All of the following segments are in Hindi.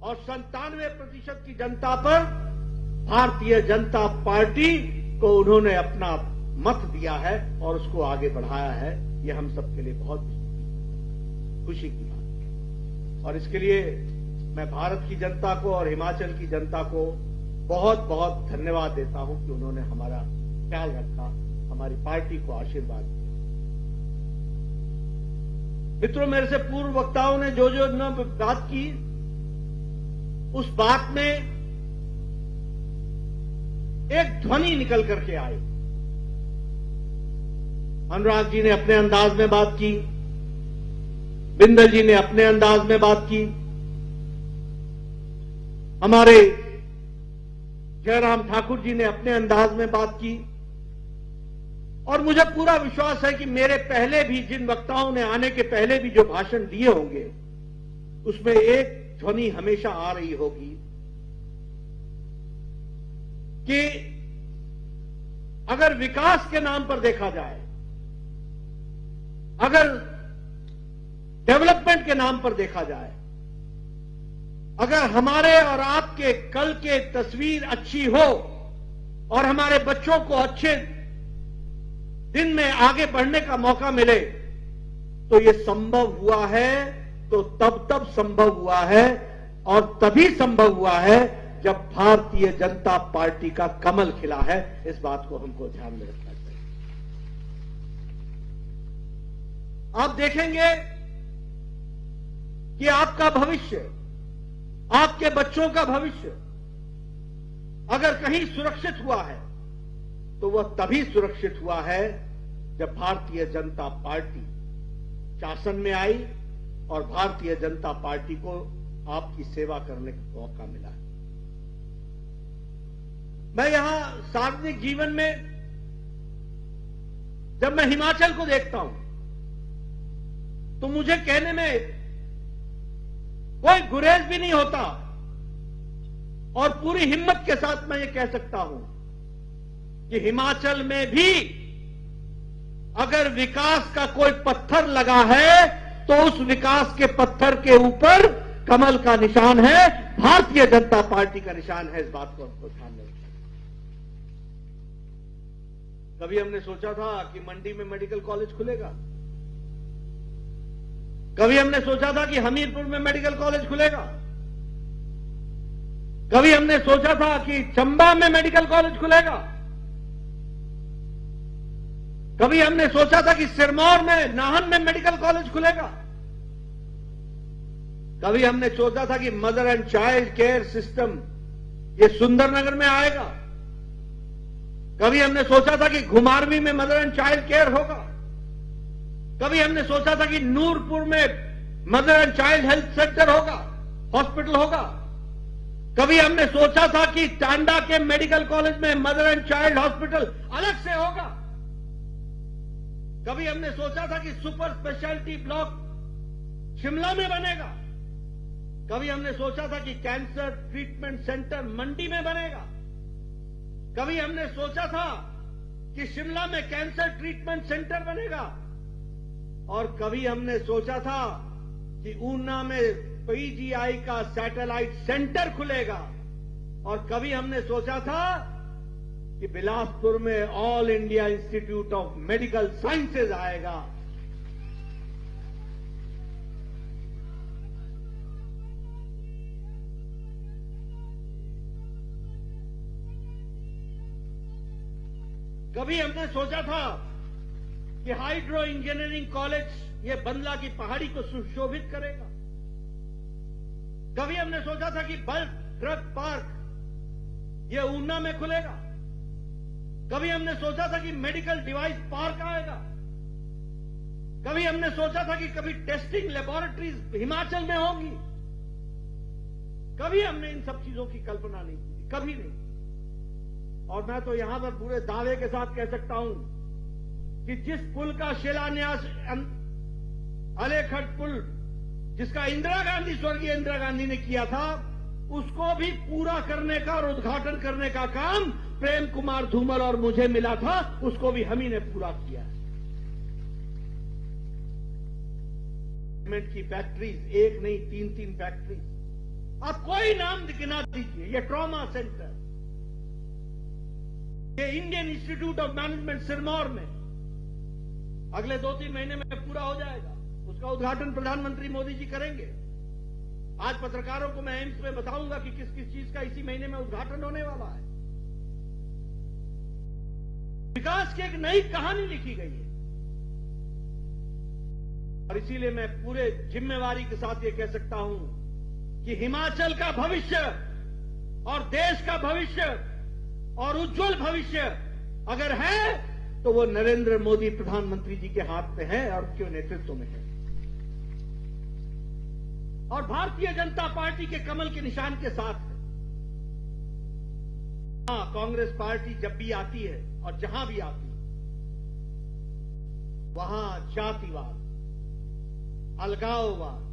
और 97% की जनता पर भारतीय जनता पार्टी को उन्होंने अपना मत दिया है और उसको आगे बढ़ाया है। ये हम सबके लिए बहुत खुशी की बात है और इसके लिए मैं भारत की जनता को और हिमाचल की जनता को बहुत बहुत धन्यवाद देता हूं कि उन्होंने हमारा ख्याल रखा, हमारी पार्टी को आशीर्वाद दिया। मित्रों, मेरे से पूर्व वक्ताओं ने जो जो बात की, उस बात में एक ध्वनि निकल करके आई। अनुराग जी ने अपने अंदाज में बात की, बिंदल जी ने अपने अंदाज में बात की, हमारे जयराम ठाकुर जी ने अपने अंदाज में बात की और मुझे पूरा विश्वास है कि मेरे पहले भी जिन वक्ताओं ने आने के पहले भी जो भाषण दिए होंगे उसमें एक ध्वनि हमेशा आ रही होगी कि अगर विकास के नाम पर देखा जाए, अगर डेवलपमेंट के नाम पर देखा जाए, अगर हमारे और आपके कल के तस्वीर अच्छी हो और हमारे बच्चों को अच्छे दिन में आगे बढ़ने का मौका मिले, तो ये संभव हुआ है, तो तब संभव हुआ है और तभी संभव हुआ है जब भारतीय जनता पार्टी का कमल खिला है। इस बात को हमको ध्यान में रखना चाहिए। आप देखेंगे कि आपका भविष्य, आपके बच्चों का भविष्य अगर कहीं सुरक्षित हुआ है तो वह तभी सुरक्षित हुआ है जब भारतीय जनता पार्टी शासन में आई और भारतीय जनता पार्टी को आपकी सेवा करने का मौका मिला है। मैं यहां सार्वजनिक जीवन में जब मैं हिमाचल को देखता हूं तो मुझे कहने में कोई गुरेज भी नहीं होता और पूरी हिम्मत के साथ मैं ये कह सकता हूं कि हिमाचल में भी अगर विकास का कोई पत्थर लगा है तो उस विकास के पत्थर के ऊपर कमल का निशान है, भारतीय जनता पार्टी का निशान है। इस बात को हमको ध्यान में रखना। कभी हमने सोचा था कि मंडी में मेडिकल कॉलेज खुलेगा, कभी हमने सोचा था कि हमीरपुर में मेडिकल कॉलेज खुलेगा, कभी हमने सोचा था कि चंबा में मेडिकल कॉलेज खुलेगा, कभी हमने सोचा था कि सिरमौर में, नाहन में मेडिकल कॉलेज खुलेगा, कभी हमने सोचा था कि mother and child care system ये सुंदरनगर में आएगा, कभी हमने सोचा था कि घुमारवी में मदर एंड चाइल्ड केयर होगा, कभी हमने सोचा था कि नूरपुर में mother and child health centre होगा, हॉस्पिटल होगा, कभी हमने सोचा था कि टांडा के मेडिकल कॉलेज में मदर एंड चाइल्ड हॉस्पिटल अलग से होगा, कभी हमने सोचा था कि सुपर स्पेशलिटी ब्लॉक शिमला में बनेगा, कभी हमने सोचा था कि कैंसर ट्रीटमेंट सेंटर मंडी में बनेगा, कभी हमने सोचा था कि शिमला में कैंसर ट्रीटमेंट सेंटर बनेगा और कभी हमने सोचा था कि ऊना में पीजीआई का सैटेलाइट सेंटर खुलेगा और कभी हमने सोचा था कि बिलासपुर में all India institute of medical sciences आएगा। कभी हमने सोचा था कि हाइड्रो इंजीनियरिंग कॉलेज ये बंदला की पहाड़ी को सुशोभित करेगा, कभी हमने सोचा था कि बल्क ड्रग पार्क ये ऊना में खुलेगा, कभी हमने सोचा था कि मेडिकल डिवाइस पार्क आएगा, कभी हमने सोचा था कि कभी टेस्टिंग लेबोरेटरीज हिमाचल में होंगी, कभी हमने इन सब चीजों की कल्पना नहीं की, कभी नहीं। और मैं तो यहां पर पूरे दावे के साथ कह सकता हूं कि जिस पुल का शिलान्यास अलेखट पुल जिसका इंदिरा गांधी, स्वर्गीय इंदिरा गांधी ने किया था, उसको भी पूरा करने का और उद्घाटन करने का काम प्रेम कुमार धूमल और मुझे मिला था, उसको भी हम ही ने पूरा किया। सीमेंट की फैक्ट्रीज, एक नहीं 3-3 फैक्ट्रीज, आप कोई नाम गिना दीजिए, ये ट्रॉमा सेंटर, ये Indian institute of management Sirmaur में अगले 2-3 महीने में पूरा हो जाएगा। उसका उद्घाटन प्रधानमंत्री मोदी जी करेंगे। आज पत्रकारों को मैं एम्स में बताऊंगा कि किस किस चीज का इसी महीने में उद्घाटन होने वाला है। विकास की एक नई कहानी लिखी गई है और इसीलिए मैं पूरे जिम्मेवारी के साथ ये कह सकता हूं कि हिमाचल का भविष्य और देश का भविष्य और उज्जवल भविष्य अगर है तो वो नरेंद्र मोदी प्रधानमंत्री जी के हाथ में है और उनके नेतृत्व में है। और भारतीय जनता पार्टी के कमल के निशान के साथ है। हां, कांग्रेस पार्टी जब भी आती है और जहां भी आती है वहां जातिवाद, अलगाववाद,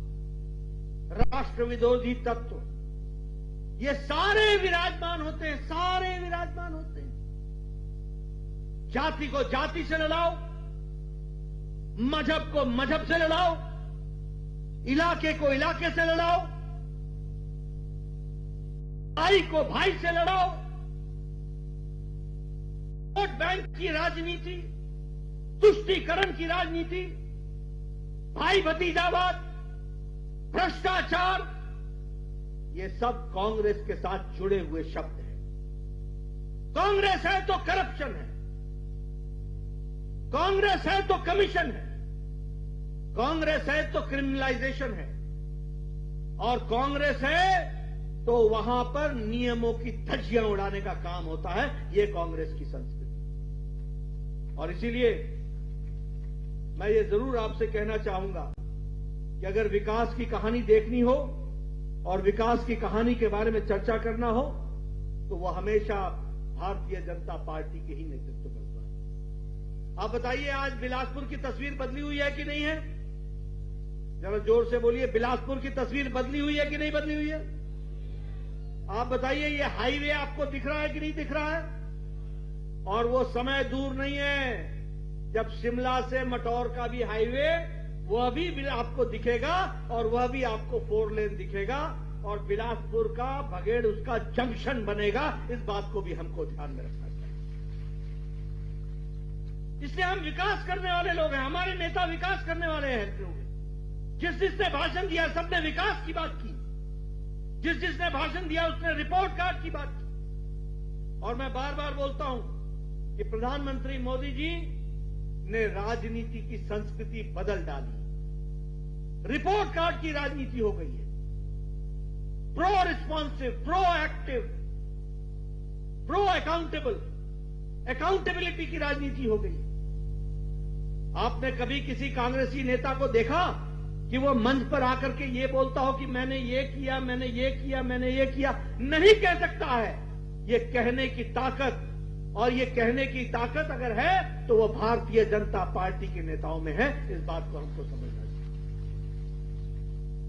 राष्ट्र विरोधी तत्व ये सारे विराजमान होते हैं, सारे विराजमान होते हैं। जाति को जाति से लड़ाओ, मजहब को मजहब से लड़ाओ, इलाके को इलाके से लड़ाओ, भाई को भाई से लड़ाओ। वोट बैंक की राजनीति, तुष्टीकरण की राजनीति, भाई भतीजावाद, भ्रष्टाचार, ये सब कांग्रेस के साथ जुड़े हुए शब्द हैं। कांग्रेस है तो करप्शन है, कांग्रेस है तो कमीशन है, कांग्रेस है तो क्रिमिनलाइजेशन है और कांग्रेस है तो वहां पर नियमों की धज्जियां उड़ाने का काम होता है। ये कांग्रेस की संस्कृति। और इसीलिए मैं ये जरूर आपसे कहना चाहूंगा कि अगर विकास की कहानी देखनी हो और विकास की कहानी के बारे में चर्चा करना हो तो वह हमेशा भारतीय जनता पार्टी के ही नेतृत्व में होता है। आप बताइए, आज बिलासपुर की तस्वीर बदली हुई है कि नहीं है? जरा जोर से बोलिए, बिलासपुर की तस्वीर बदली हुई है कि नहीं बदली हुई है? आप बताइए, ये हाईवे आपको दिख रहा है कि नहीं दिख रहा है? और वो समय दूर नहीं है जब शिमला से मटौर का भी हाईवे वह भी आपको दिखेगा और वह भी आपको 4 लेन दिखेगा और बिलासपुर का भगेड़ उसका जंक्शन बनेगा। इस बात को भी हमको ध्यान में रखना चाहिए। इसलिए हम विकास करने वाले लोग हैं, हमारे नेता विकास करने वाले हैं लोग। जिसने भाषण दिया सबने विकास की बात की, जिसने भाषण दिया उसने रिपोर्ट कार्ड की बात की। और मैं बार बार बोलता हूं कि प्रधानमंत्री मोदी जी ने राजनीति की संस्कृति बदल डाली। रिपोर्ट कार्ड की राजनीति हो गई है। Pro responsive, pro active, pro accountable, accountability की राजनीति हो गई। आपने कभी किसी कांग्रेसी नेता को देखा कि वो मंच पर आकर के ये बोलता हो कि मैंने ये किया, मैंने ये किया, मैंने ये किया? नहीं कह सकता है। ये कहने की ताकत, और ये कहने की ताकत अगर है तो वो भारतीय जनता पार्टी के नेताओं में है। इस बात को हमको समझना चाहिए।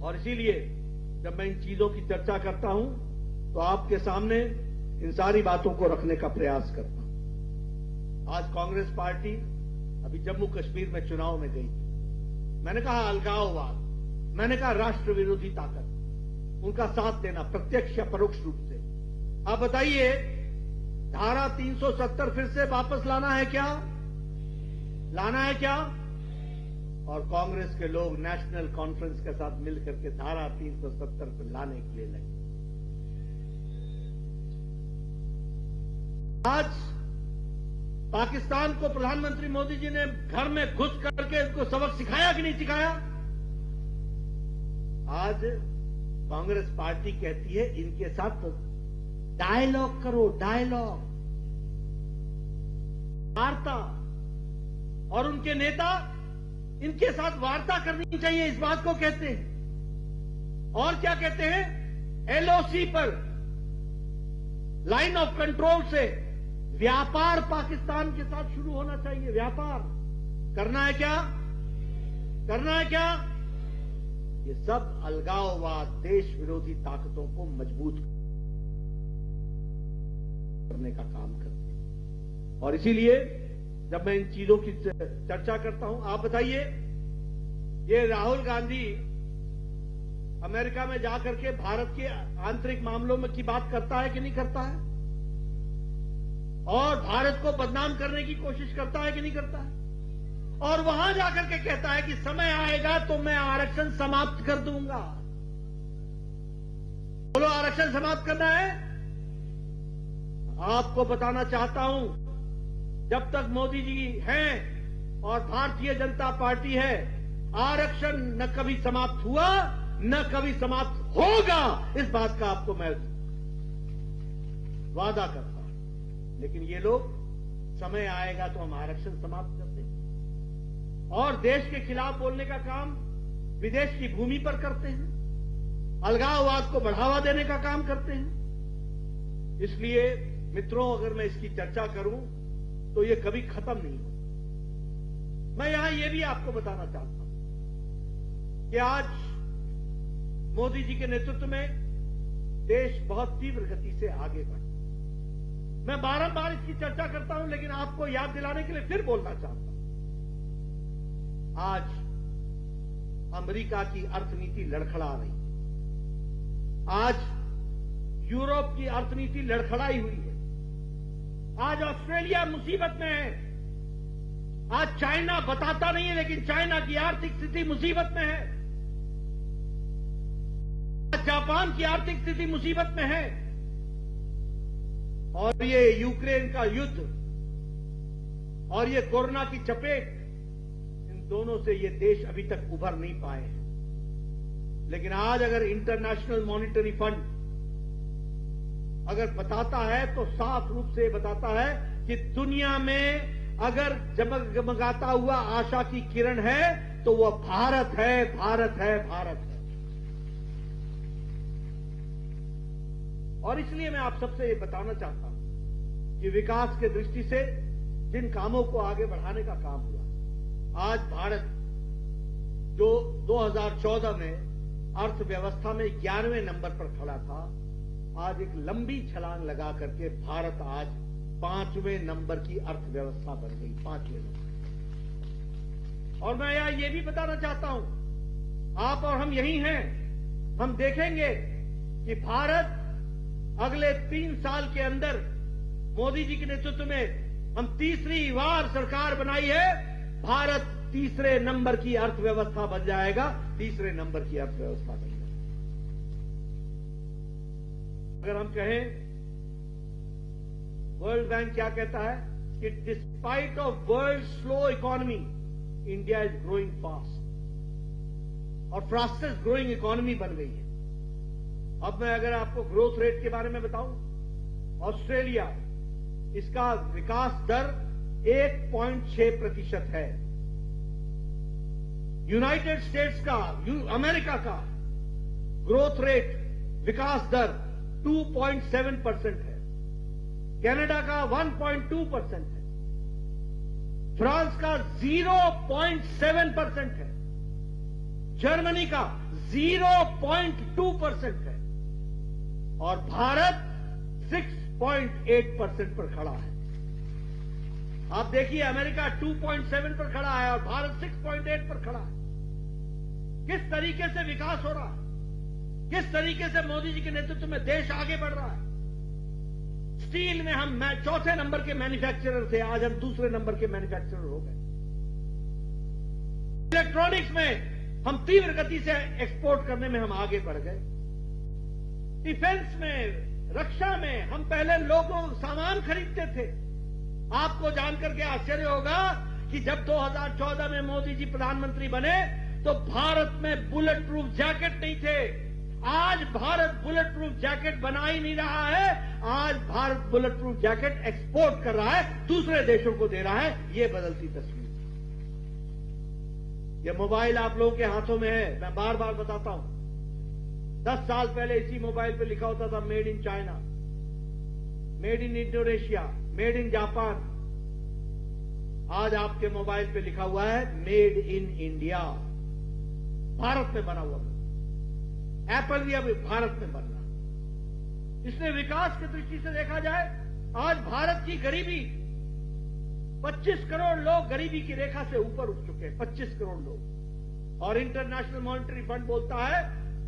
और इसीलिए जब मैं इन चीजों की चर्चा करता हूं तो आपके सामने इन सारी बातों को रखने का प्रयास करता हूं। आज कांग्रेस पार्टी अभी जम्मू कश्मीर में चुनाव में गई। मैंने कहा अलगाववाद, मैंने कहा राष्ट्र विरोधी ताकत, उनका साथ देना प्रत्यक्ष या परोक्ष रूप से। आप बताइए, धारा 370 फिर से वापस लाना है क्या? लाना है क्या? और कांग्रेस के लोग नेशनल कॉन्फ्रेंस के साथ मिलकर के धारा 370 को लाने के लिए लगे। आज पाकिस्तान को प्रधानमंत्री मोदी जी ने घर में घुस करके इसको सबक सिखाया कि नहीं सिखाया? आज कांग्रेस पार्टी कहती है इनके साथ तो डायलॉग करो, डायलॉग, वार्ता। और उनके नेता इनके साथ वार्ता करनी चाहिए, इस बात को कहते हैं। और क्या कहते हैं? एलओसी पर, लाइन ऑफ कंट्रोल से व्यापार पाकिस्तान के साथ शुरू होना चाहिए। व्यापार करना है क्या? करना है क्या? ये सब अलगाववाद, देश विरोधी ताकतों को मजबूत करने का काम करते हैं। और इसीलिए जब मैं इन चीजों की चर्चा करता हूं, आप बताइए, ये राहुल गांधी अमेरिका में जाकर के भारत के आंतरिक मामलों में की बात करता है कि नहीं करता है? और भारत को बदनाम करने की कोशिश करता है कि नहीं करता है? और वहां जाकर के कहता है कि समय आएगा तो मैं आरक्षण समाप्त कर दूंगा। बोलो, आरक्षण समाप्त करना है? आपको बताना चाहता हूं, जब तक मोदी जी हैं और भारतीय जनता पार्टी है, आरक्षण न कभी समाप्त हुआ न कभी समाप्त होगा। इस बात का आपको मैं वादा करता हूं। लेकिन ये लोग समय आएगा तो हम आरक्षण समाप्त कर देंगे और देश के खिलाफ बोलने का काम विदेश की भूमि पर करते हैं, अलगाववाद को बढ़ावा देने का काम करते हैं। इसलिए मित्रों, अगर मैं इसकी चर्चा करूं तो ये कभी खत्म नहीं होगा। मैं यहां ये भी आपको बताना चाहता हूं कि आज मोदी जी के नेतृत्व में देश बहुत तीव्र गति से आगे बढ़ा। मैं बारंबार इसकी चर्चा करता हूं, लेकिन आपको याद दिलाने के लिए फिर बोलना चाहता हूं। आज अमेरिका की अर्थनीति लड़खड़ा रही है। आज यूरोप की अर्थनीति लड़खड़ाई हुई है। आज ऑस्ट्रेलिया मुसीबत में है। आज चाइना बताता नहीं है, लेकिन चाइना की आर्थिक स्थिति मुसीबत में है। आज जापान की आर्थिक स्थिति मुसीबत में है। और ये यूक्रेन का युद्ध और ये कोरोना की चपेट, इन दोनों से ये देश अभी तक उभर नहीं पाए हैं। लेकिन आज अगर इंटरनेशनल मॉनिटरी फंड अगर बताता है तो साफ रूप से बताता है कि दुनिया में अगर जगमगाता हुआ आशा की किरण है तो वह भारत है, भारत है, भारत है। और इसलिए मैं आप सबसे ये बताना चाहता हूं कि विकास के दृष्टि से जिन कामों को आगे बढ़ाने का काम हुआ, आज भारत जो 2014 में अर्थव्यवस्था में 11वें नंबर पर खड़ा था, आज एक लंबी छलांग लगा करके भारत आज 5वें नंबर की अर्थव्यवस्था बन गई, 5वें नंबर। और मैं यहां ये भी बताना चाहता हूं, आप और हम यही हैं, हम देखेंगे कि भारत अगले 3 साल के अंदर मोदी जी के नेतृत्व में हम तीसरी बार सरकार बनाई है, भारत तीसरे नंबर की अर्थव्यवस्था बन जाएगा, तीसरे नंबर की अर्थव्यवस्था बन जाएगी। अगर हम कहें, वर्ल्ड बैंक क्या कहता है कि despite of world slow economy, India is growing fast और फास्टेस्ट ग्रोइंग इकोनॉमी बन गई है। अब मैं अगर आपको ग्रोथ रेट के बारे में बताऊं, ऑस्ट्रेलिया, इसका विकास दर 1.6% है। यूनाइटेड स्टेट्स का, अमेरिका का ग्रोथ रेट, विकास दर 2.7% है। कनाडा का 1.2% है। फ्रांस का 0.7% है। जर्मनी का 0.2% है। और भारत 6.8% पर खड़ा है। आप देखिए, अमेरिका 2.7 पर खड़ा है और भारत 6.8 पर खड़ा है। किस तरीके से विकास हो रहा है, किस तरीके से मोदी जी के नेतृत्व में देश आगे बढ़ रहा है। स्टील में हम 4थे नंबर के मैन्युफैक्चरर थे, आज हम 2रे नंबर के मैन्युफैक्चरर हो गए। इलेक्ट्रॉनिक्स में हम तीव्र गति से एक्सपोर्ट करने में हम आगे बढ़ गए। डिफेंस में, रक्षा में हम पहले लोगों सामान खरीदते थे। आपको जानकर के आश्चर्य होगा कि जब 2014 में मोदी जी प्रधानमंत्री बने तो भारत में बुलेट प्रूफ जैकेट नहीं थे। आज भारत बुलेट प्रूफ जैकेट बना ही नहीं रहा है, आज Bharat bullet proof jacket export कर रहा है, दूसरे देशों को दे रहा है। ये बदलती तस्वीर। ये मोबाइल आप लोगों के हाथों में है, मैं बार बार बताता हूं। 10 साल पहले इसी मोबाइल पे लिखा होता था made in China, made in Indonesia, made in Japan. आज आपके मोबाइल पे लिखा हुआ है मेड इन इंडिया, भारत में बना हुआ। एप्पल भी अब भारत में बन रहा। इसलिए विकास की दृष्टि से देखा जाए, आज भारत की गरीबी, 25 करोड़ लोग गरीबी की रेखा से ऊपर उठ चुके हैं, 25 करोड़ लोग। और इंटरनेशनल मॉनिटरी फंड बोलता है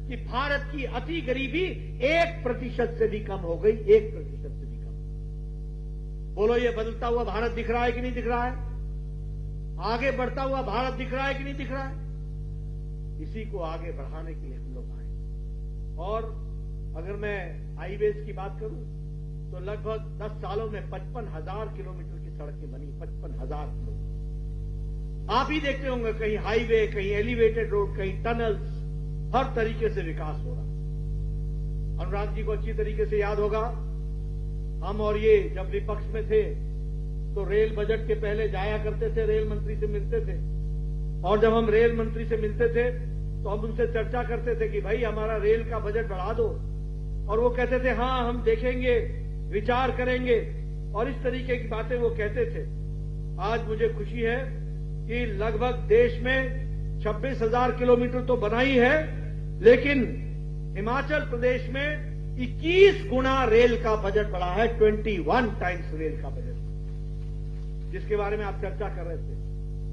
कि भारत की अति गरीबी 1% से भी कम हो गई, 1% से भी कम। बोलो, ये बदलता हुआ भारत दिख रहा है कि नहीं दिख रहा है? आगे बढ़ता हुआ भारत दिख रहा है कि नहीं दिख रहा है? इसी को आगे बढ़ाने के लिए हम लोग आए। और अगर मैं हाईवेज की बात करूं तो लगभग 10 सालों में 55,000 किलोमीटर की सड़कें बनी, 55,000 किलोमीटर। आप ही देखते होंगे, कहीं हाईवे, कहीं एलिवेटेड रोड, कहीं टनल्स, हर तरीके से विकास हो रहा। अनुराग जी को अच्छी तरीके से याद होगा, हम और ये जब विपक्ष में थे तो रेल बजट के पहले जाया करते थे, रेल मंत्री से मिलते थे। और जब हम रेल मंत्री से मिलते थे तो हम उनसे चर्चा करते थे कि भाई हमारा रेल का बजट बढ़ा दो, और वो कहते थे हाँ हम देखेंगे, विचार करेंगे, और इस तरीके की बातें वो कहते थे। आज मुझे खुशी है कि लगभग देश में 26,000 किलोमीटर तो बना ही है, लेकिन हिमाचल प्रदेश में 21 गुना रेल का बजट बढ़ा है, 21 टाइम्स रेल का बजट, जिसके बारे में आप चर्चा कर रहे थे।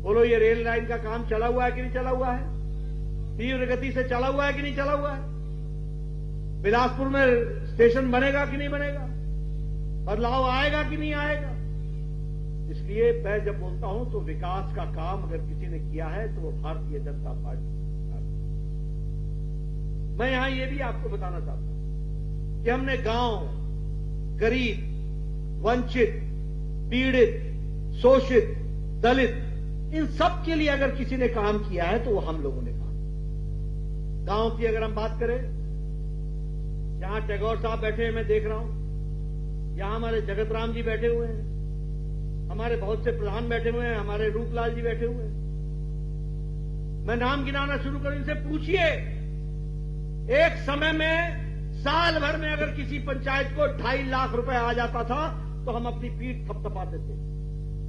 बोलो, ये रेल लाइन का काम चला हुआ है कि नहीं चला हुआ है? तीव्र गति से चला हुआ है कि नहीं चला हुआ है? बिलासपुर में स्टेशन बनेगा कि नहीं बनेगा? बदलाव आएगा कि नहीं आएगा? इसलिए मैं जब बोलता हूं तो विकास का काम अगर किसी ने किया है तो वो भारतीय जनता पार्टी। मैं यहां ये भी आपको बताना चाहता हूं कि हमने गांव, गरीब, वंचित, पीड़ित, शोषित, दलित, इन सब के लिए अगर किसी ने काम किया है तो वो हम लोगों ने काम। गांव की अगर हम बात करें, यहां टैगोर साहब बैठे हैं, मैं देख रहा हूं, यहां हमारे जगत राम जी बैठे हुए हैं, हमारे बहुत से प्रधान बैठे हुए हैं, हमारे रूपलाल जी बैठे हुए हैं। मैं नाम गिनाना शुरू करूं, इनसे पूछिए, एक समय में साल भर में अगर किसी पंचायत को 2.5 लाख रुपए आ जाता था तो हम अपनी पीठ थपथपाते थे।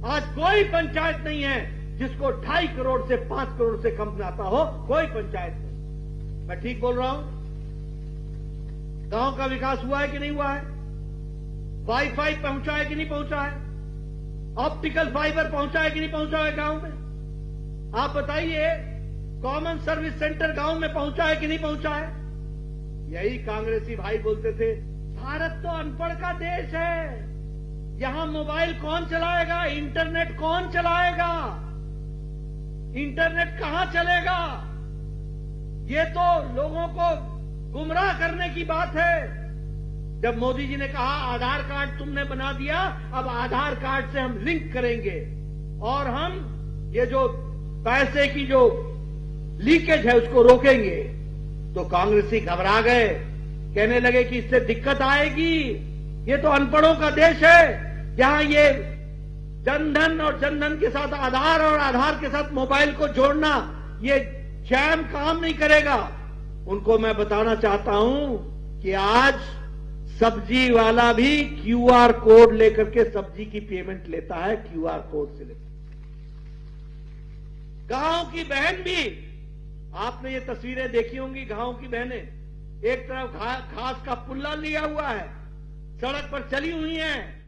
आज कोई पंचायत नहीं है जिसको 2.5 करोड़ से 5 करोड़ से कम आता हो, कोई पंचायत नहीं। मैं ठीक बोल रहा हूं? गांव का विकास हुआ है कि नहीं हुआ है? वाईफाई पहुंचा है कि नहीं पहुंचा है? ऑप्टिकल फाइबर पहुंचा है कि नहीं पहुंचा है गांव में? आप बताइए, कॉमन सर्विस सेंटर गांव में पहुंचा है कि नहीं पहुंचा है? यही कांग्रेसी भाई बोलते थे, भारत तो अनपढ़ का देश है, यहां मोबाइल कौन चलाएगा, इंटरनेट कौन चलाएगा, इंटरनेट कहां चलेगा? ये तो लोगों को गुमराह करने की बात है। जब मोदी जी ने कहा आधार कार्ड तुमने बना दिया, अब आधार कार्ड से हम लिंक करेंगे और हम ये जो पैसे की जो लीकेज है उसको रोकेंगे, तो कांग्रेसी घबरा गए, कहने लगे कि इससे दिक्कत आएगी, ये तो अनपढ़ों का देश है, यहां ये जनधन और जनधन के साथ आधार और आधार के साथ मोबाइल को जोड़ना, ये जैम काम नहीं करेगा। उनको मैं बताना चाहता हूं कि आज सब्जी वाला भी क्यूआर कोड लेकर के सब्जी की पेमेंट लेता है, क्यूआर कोड से लेता है। गांव की बहन भी, आपने ये तस्वीरें देखी होंगी, गांव की बहनें एक तरफ घास का पुल्ला लिया हुआ है, सड़क पर चली हुई हैं,